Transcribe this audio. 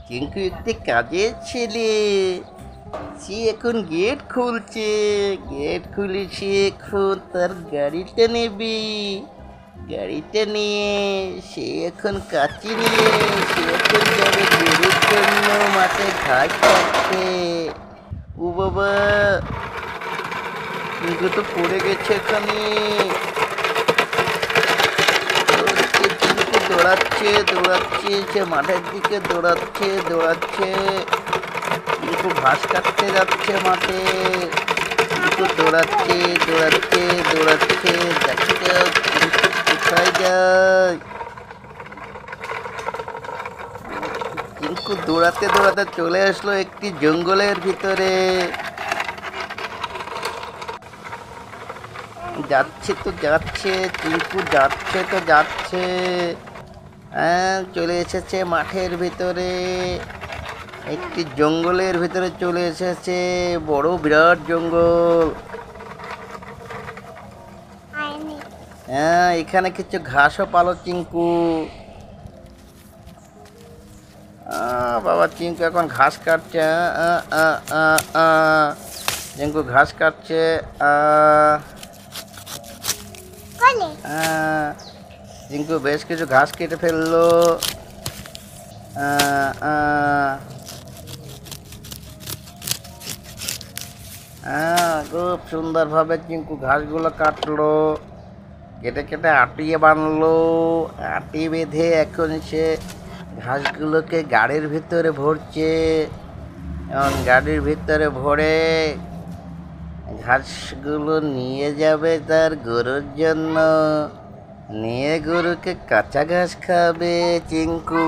কিন্তু একটি কাজের ছেলে, সে এখন গেট খুলছে। গেট খুলে সে এখন তার গাড়িটা নেবে। গাড়িটা নিয়ে সে এখন কাচি নিয়ে সে এখন যাবে গরুর জন্য মাঠে ঘাস কাটতে। ও বাবা, কিন্তু তো পড়ে গেছে এখানে। দৌড়াচ্ছে দৌড়াচ্ছে, সে মাঠের দিকে দৌড়াচ্ছে দৌড়াচ্ছে, কিন্তু ঘাস কাটতে যাচ্ছে মাঠে। কিন্তু দৌড়াচ্ছে দৌড়াচ্ছে দৌড়াচ্ছে, দেখা যাক কিন্তু কোথায় যায়। কিন্তু দৌড়াতে দৌড়াতে চলে আসলো একটি জঙ্গলের ভিতরে। যাচ্ছে তো যাচ্ছে, টিঙ্কু যাচ্ছে তো যাচ্ছে। হ্যাঁ, চলে এসেছে মাঠের ভিতরে। একটি জঙ্গলের ভিতরে চলে এসেছে, বড় বিরাট জঙ্গল। হ্যাঁ, এখানে কিছু ঘাসও পালো চিঙ্কু। বাবা, চিঙ্কু এখন ঘাস কাটছে। চিঙ্কু ঘাস কাটছে। চিঙ্কু বেশ কিছু ঘাস কেটে ফেললো। খুব সুন্দরভাবে চিঙ্কু ঘাসগুলো কাটলো, কেটে কেটে আটিয়ে বানলো। আটি বেঁধে এখন সে ঘাসগুলোকে গাড়ির ভিতরে ভরছে। এখন গাড়ির ভিতরে ভরে ঘাসগুলো নিয়ে যাবে তার গরুর জন্য। নিয়ে গরুকে কাঁচা ঘাস খাবে চিঙ্কু।